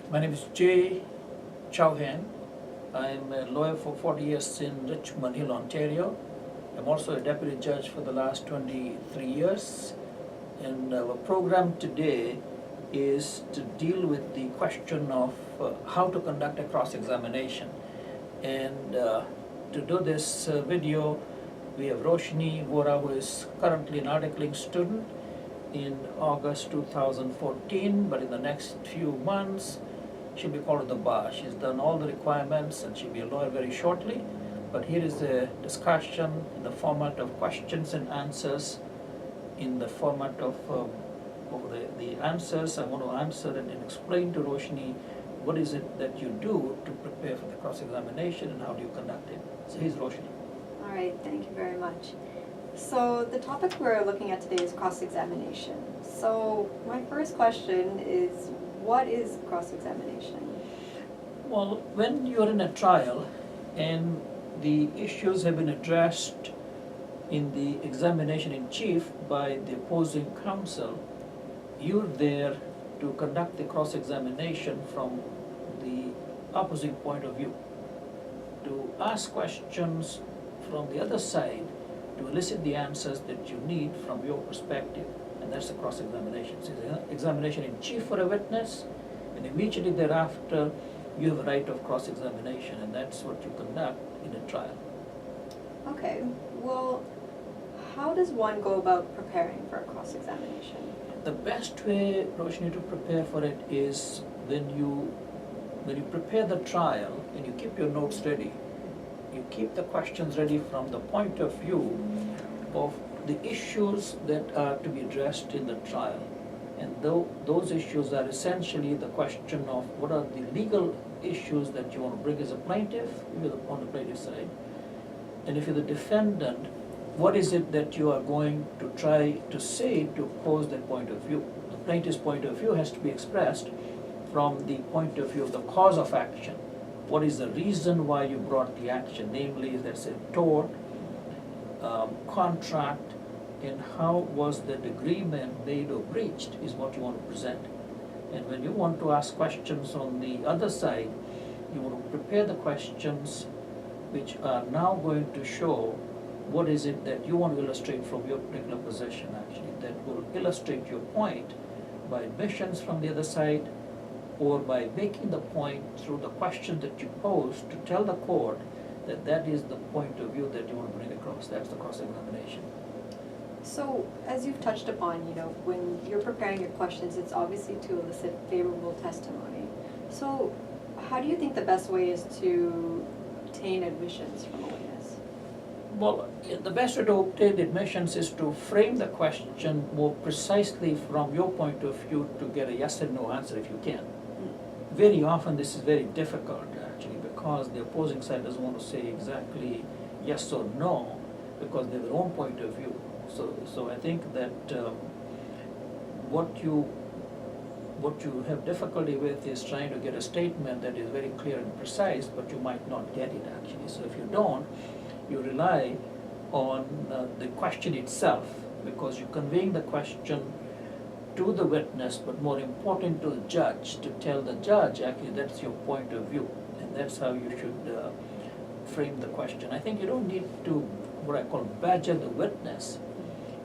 My name is Chauhan. I'm a lawyer for 40 years in Richmond Hill, Ontario. I'm also a deputy judge for the last 23 years. And our program today is to deal with the question of how to conduct a cross-examination. And to do this video, we have Roshni Vora, who is currently an articling student in August 2014, but in the next few months, she'll be called to the bar. She's done all the requirements and she'll be a lawyer very shortly. But here is a discussion in the format of questions and answers. In the format of the answers, I want to answer and explain to Roshni what is it that you do to prepare for the cross-examination and how do you conduct it. So here's Roshni. All right, thank you very much. So the topic we're looking at today is cross-examination. So my first question is, what is cross-examination? Well, when you're in a trial and the issues have been addressed in the examination in chief by the opposing counsel, you're there to conduct the cross-examination from the opposing point of view, to ask questions from the other side, to elicit the answers that you need from your perspective, and that's the cross-examination. So it's an examination in chief for a witness, and immediately thereafter, you have a right of cross-examination, and that's what you conduct in a trial. Okay, well, how does one go about preparing for a cross-examination? The best way, Roshni, to prepare for it is when you prepare the trial and you keep your notes ready. You keep the questions ready from the point of view of the issues that are to be addressed in the trial. And those issues are essentially the question of what are the legal issues that you want to bring as a plaintiff, you're on the plaintiff side. And if you're the defendant, what is it that you are going to try to say to oppose that point of view? The plaintiff's point of view has to be expressed from the point of view of the cause of action. What is the reason why you brought the action? Namely, there's a tort, contract, and how was that agreement made or breached is what you want to present. And when you want to ask questions on the other side, you want to prepare the questions which are now going to show what is it that you want to illustrate from your particular position, actually, that will illustrate your point by admissions from the other side or by making the point through the question that you pose to tell the court that that is the point of view that you want to bring across. That's the cross-examination. So, as you've touched upon, when you're preparing your questions, it's obviously to elicit favorable testimony. So, how do you think the best way is to obtain admissions from a witness? Well, the best way to obtain admissions is to frame the question more precisely from your point of view to get a yes and no answer if you can. Very often this is very difficult actually because the opposing side doesn't want to say exactly yes or no because they have their own point of view. So I think that what you have difficulty with is trying to get a statement that is very clear and precise, but you might not get it actually. So if you don't, you rely on the question itself because you're conveying the question to the witness, but more important to the judge, to tell the judge actually that's your point of view, and that's how you should frame the question. I think you don't need to, what I call, badger the witness.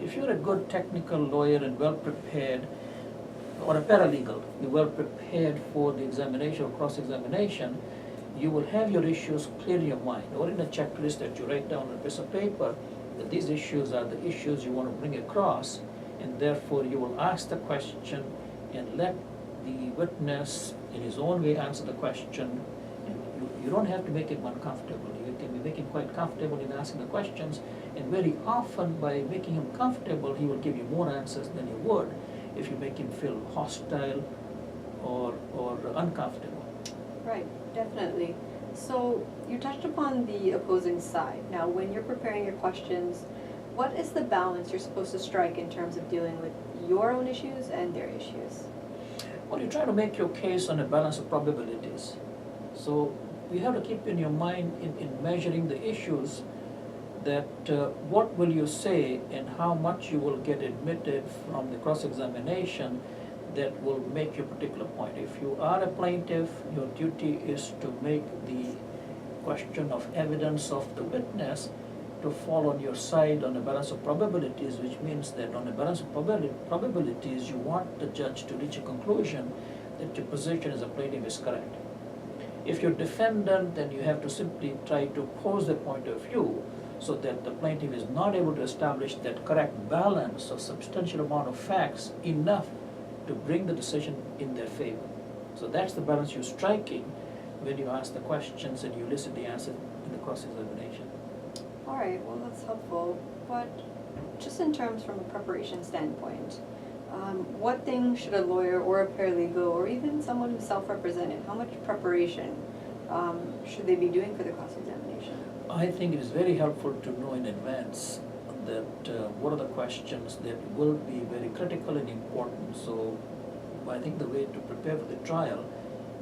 If you're a good technical lawyer and well prepared, or a paralegal, you're well prepared for the examination or cross-examination, you will have your issues clear in your mind, or in a checklist that you write down on a piece of paper, that these issues are the issues you want to bring across, and therefore you will ask the question and let the witness in his own way answer the question. And you don't have to make him uncomfortable. You can be making quite comfortable in asking the questions, and very often by making him comfortable, he will give you more answers than you would if you make him feel hostile or uncomfortable. Right, definitely. So you touched upon the opposing side. Now, when you're preparing your questions, what is the balance you're supposed to strike in terms of dealing with your own issues and their issues? Well, you try to make your case on a balance of probabilities. So you have to keep in your mind in measuring the issues that what will you say and how much you will get admitted from the cross-examination that will make your particular point. If you are a plaintiff, your duty is to make the question of evidence of the witness to fall on your side on a balance of probabilities, which means that on a balance of probabilities, you want the judge to reach a conclusion that your position as a plaintiff is correct. If you're defendant, then you have to simply try to pose the point of view so that the plaintiff is not able to establish that correct balance of substantial amount of facts enough to bring the decision in their favor. So that's the balance you're striking when you ask the questions and you elicit the answer in the cross-examination. All right, well, that's helpful, but just in terms from a preparation standpoint, what things should a lawyer or a paralegal or even someone who's self-represented, how much preparation should they be doing for the cross-examination? I think it is very helpful to know in advance that what are the questions that will be very critical and important. So I think the way to prepare for the trial,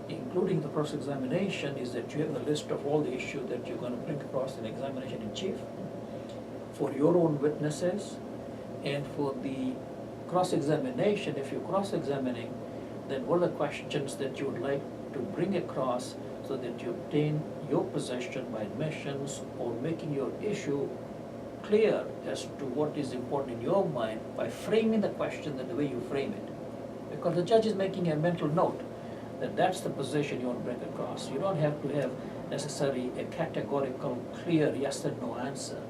including the cross-examination, is that you have a list of all the issues that you're going to bring across in examination in chief for your own witnesses, and for the cross-examination, if you're cross-examining, then what are the questions that you would like to bring across so that you obtain your position by admissions or making your issue clear as to what is important in your mind by framing the question in the way you frame it. Because the judge is making a mental note that that's the position you want to bring across. You don't have to have necessarily a categorical, clear yes and no answer,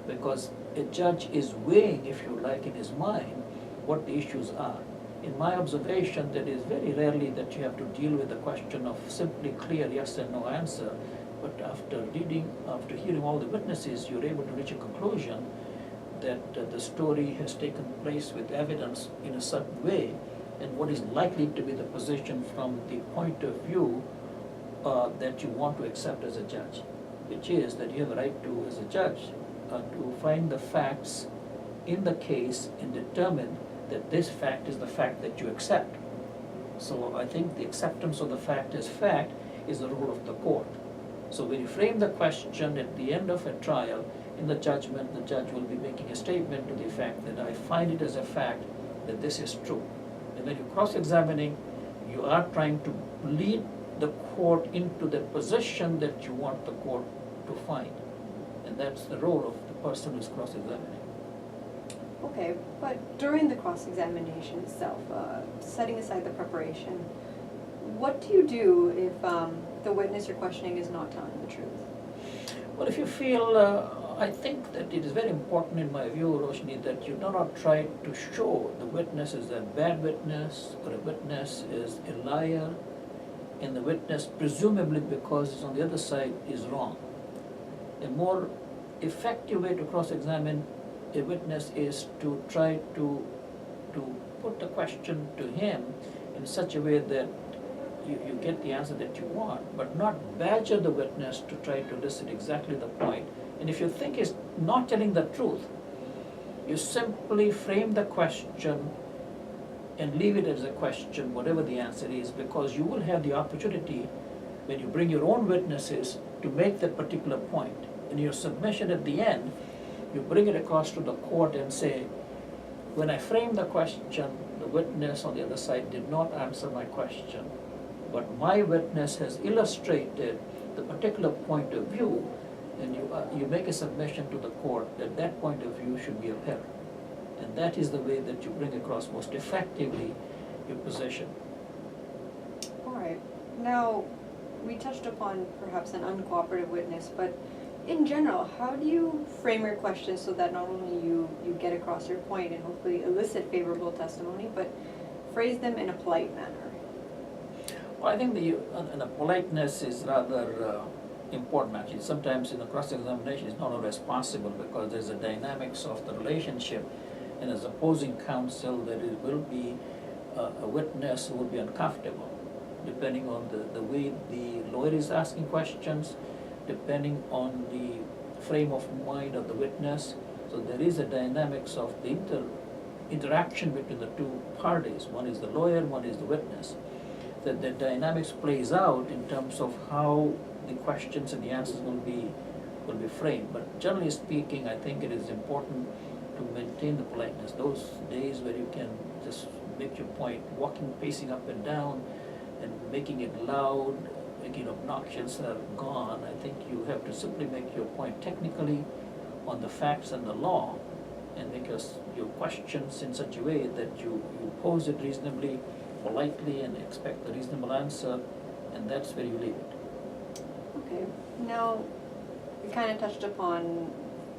because a judge is weighing, if you like, in his mind what the issues are. In my observation, that is very rarely that you have to deal with the question of simply clear yes and no answer, but after hearing all the witnesses, you're able to reach a conclusion that the story has taken place with evidence in a certain way, and what is likely to be the position from the point of view that you want to accept as a judge, which is that you have a right to, as a judge, to find the facts in the case and determine that this fact is the fact that you accept. So I think the acceptance of the fact as fact is the role of the court. So when you frame the question at the end of a trial, in the judgment, the judge will be making a statement to the effect that I find it as a fact that this is true. And when you're cross-examining, you are trying to lead the court into the position that you want the court to find. And that's the role of the person who's cross-examining. Okay, but during the cross-examination itself, setting aside the preparation, what do you do if the witness you're questioning is not telling the truth? Well, if you feel, I think that it is very important in my view, Roshni, that you do not try to show the witness is a bad witness or a witness is a liar, and the witness, presumably because it's on the other side, is wrong. A more effective way to cross-examine a witness is to try to put the question to him in such a way that you get the answer that you want, but not badger the witness to try to elicit exactly the point. And if you think he's not telling the truth, you simply frame the question and leave it as a question, whatever the answer is, because you will have the opportunity, when you bring your own witnesses, to make that particular point. In your submission at the end, you bring it across to the court and say, when I framed the question, the witness on the other side did not answer my question, but my witness has illustrated the particular point of view, and you make a submission to the court that that point of view should be upheld. And that is the way that you bring across most effectively your position. All right. Now, we touched upon perhaps an uncooperative witness, but in general, how do you frame your questions so that not only you get across your point and hopefully elicit favorable testimony, but phrase them in a polite manner? Well, I think the politeness is rather important actually. Sometimes in the cross-examination it's not always possible because there's a dynamics of the relationship, and as opposing counsel there will be a witness who will be uncomfortable depending on the way the lawyer is asking questions, depending on the frame of mind of the witness. So there is a dynamics of the interaction between the two parties. One is the lawyer, one is the witness. That the dynamics plays out in terms of how the questions and the answers will be framed. But generally speaking, I think it is important to maintain the politeness. Those days where you can just make your point, pacing up and down and making it loud, making it obnoxious are gone. I think you have to simply make your point technically on the facts and the law, and make your questions in such a way that you pose it reasonably, politely, and expect a reasonable answer, and that's where you leave it. Okay, now, we kind of touched upon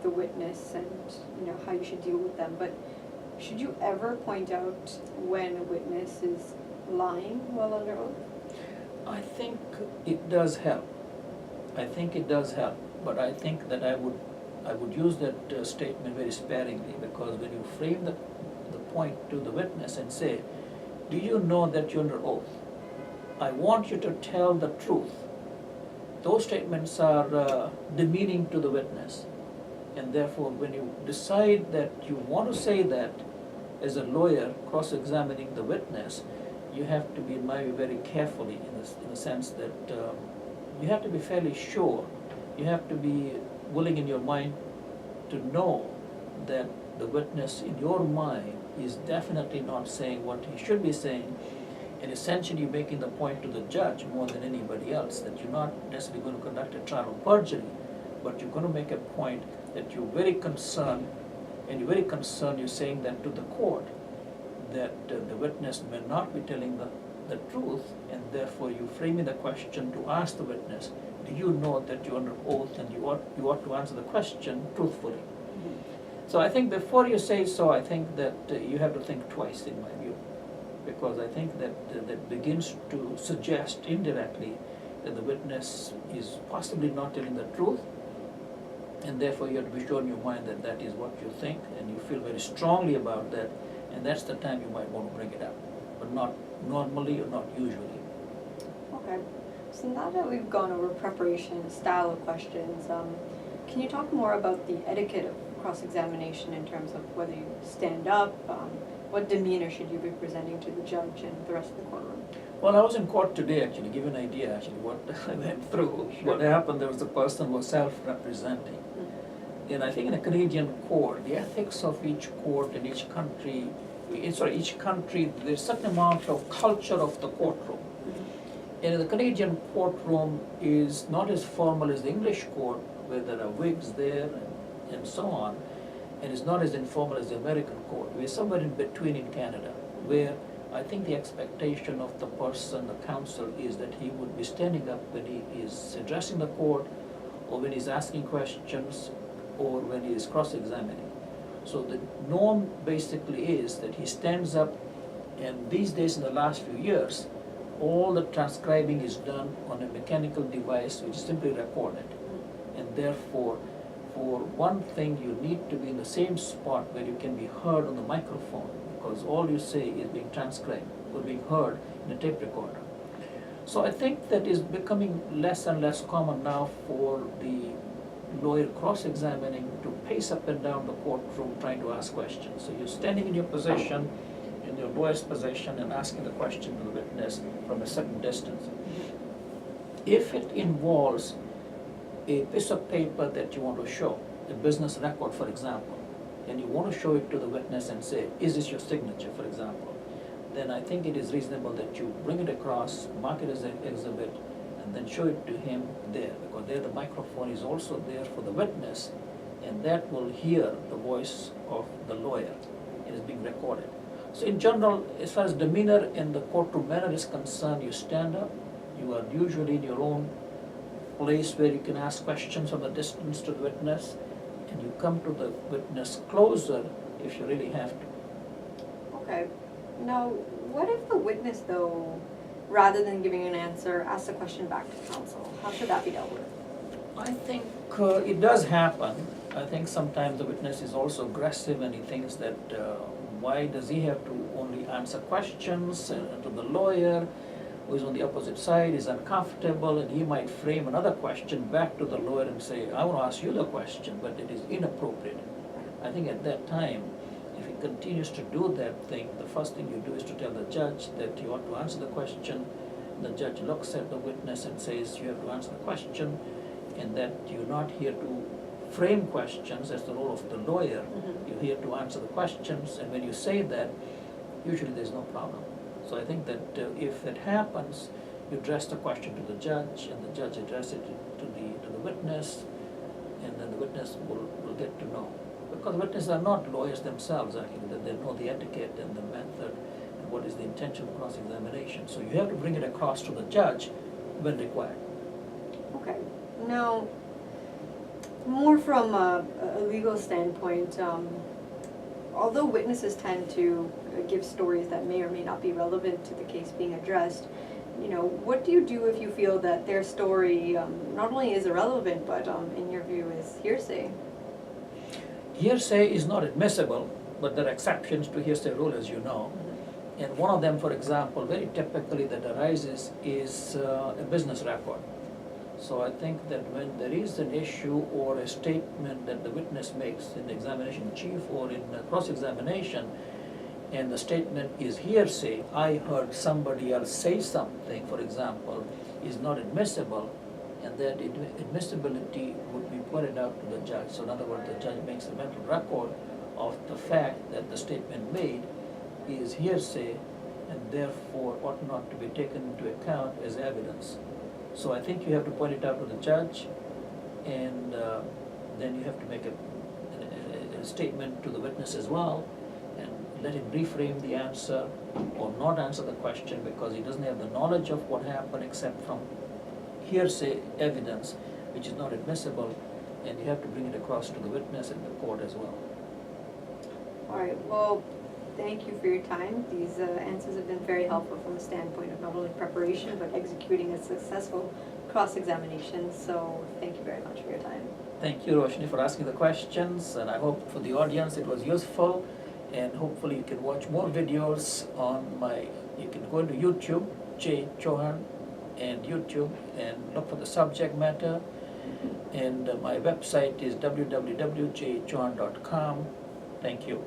the witness and, how you should deal with them, but should you ever point out when a witness is lying while under oath? I think it does help. But I think that I would use that statement very sparingly, because when you frame the point to the witness and say, do you know that you're under oath? I want you to tell the truth. Those statements are demeaning to the witness. And therefore, when you decide that you want to say that as a lawyer cross-examining the witness, you have to be, in my view, very carefully in the sense that you have to be fairly sure. You have to be willing in your mind to know that the witness in your mind is definitely not saying what he should be saying, and essentially making the point to the judge more than anybody else, that you're not necessarily going to conduct a trial of perjury, but you're going to make a point that you're very concerned, you're saying that to the court, that the witness may not be telling the truth, and therefore you framing the question to ask the witness, do you know that you're under oath and you ought to answer the question truthfully? So I think before you say so, I think that you have to think twice, in my view, because I think that begins to suggest indirectly that the witness is possibly not telling the truth, and therefore you have to be sure in your mind that that is what you think, and you feel very strongly about that, and that's the time you might want to bring it up, but not normally or not usually. Okay, so now that we've gone over preparation, style of questions, can you talk more about the etiquette of cross-examination in terms of whether you stand up, what demeanor should you be presenting to the judge and the rest of the courtroom? Well, I was in court today, actually, give an idea what I went through. Sure. What happened, there was a person who was self-representing. And I think in a Canadian court, the ethics of each court in each country, there's a certain amount of culture of the courtroom. And the Canadian courtroom is not as formal as the English court, where there are wigs there and so on, and it's not as informal as the American court. We're somewhere in between in Canada, where I think the expectation of the person, the counsel, is that he would be standing up when he is addressing the court, or when he's asking questions, or when he is cross-examining. So the norm basically is that he stands up, and these days, in the last few years, all the transcribing is done on a mechanical device which is simply recorded. And therefore, for one thing, you need to be in the same spot where you can be heard on the microphone, because all you say is being transcribed or being heard in a tape recorder. So I think that is becoming less and less common now for the lawyer cross-examining to pace up and down the courtroom trying to ask questions. So you're standing in your position, in your lawyer's position, and asking the question to the witness from a certain distance. If it involves a piece of paper that you want to show, a business record, for example, and you want to show it to the witness and say, is this your signature, for example, then I think it is reasonable that you bring it across, mark it as an exhibit, and then show it to him there, because there the microphone is also there for the witness, and that will hear the voice of the lawyer. It is being recorded. So in general, as far as demeanor in the courtroom manner is concerned, you stand up, you are usually in your own place where you can ask questions from a distance to the witness, and you come to the witness closer if you really have to. Okay. Now, what if the witness, though, rather than giving an answer, asks a question back to counsel? How should that be dealt with? I think it does happen. I think sometimes the witness is also aggressive, and he thinks that why does he have to only answer questions to the lawyer who is on the opposite side, is uncomfortable, and he might frame another question back to the lawyer and say, I want to ask you the question, but it is inappropriate. I think at that time, if he continues to do that thing, the first thing you do is to tell the judge that you ought to answer the question. The judge looks at the witness and says, you have to answer the question, and that you're not here to frame questions as the role of the lawyer. You're here to answer the questions, and when you say that, usually there's no problem. So I think that if it happens, you address the question to the judge, and the judge addresses it to the witness, and then the witness will get to know. Because witnesses are not lawyers themselves, I think that they know the etiquette and the method and what is the intention of cross-examination. So you have to bring it across to the judge when required. Okay. Now, more from a legal standpoint, although witnesses tend to give stories that may or may not be relevant to the case being addressed, what do you do if you feel that their story not only is irrelevant, but in your view is hearsay? Hearsay is not admissible, but there are exceptions to hearsay rule, as you know. And one of them, for example, very typically that arises is a business record. So I think that when there is an issue or a statement that the witness makes in the examination in chief or in cross-examination, and the statement is hearsay, I heard somebody else say something, for example, is not admissible, and that admissibility would be pointed out to the judge. So in other words, the judge makes a mental record of the fact that the statement made is hearsay and therefore ought not to be taken into account as evidence. So I think you have to point it out to the judge, and then you have to make a statement to the witness as well, and let him reframe the answer or not answer the question because he doesn't have the knowledge of what happened except from hearsay evidence, which is not admissible, and you have to bring it across to the witness and the court as well. All right, well, thank you for your time. These answers have been very helpful from a standpoint of not only preparation, but executing a successful cross-examination. So thank you very much for your time. Thank you, Roshni, for asking the questions, and I hope for the audience it was useful, and hopefully you can watch more videos on you can go to YouTube, J. Chauhan, and YouTube, and look for the subject matter, and my website is www.jchauhan.com. Thank you.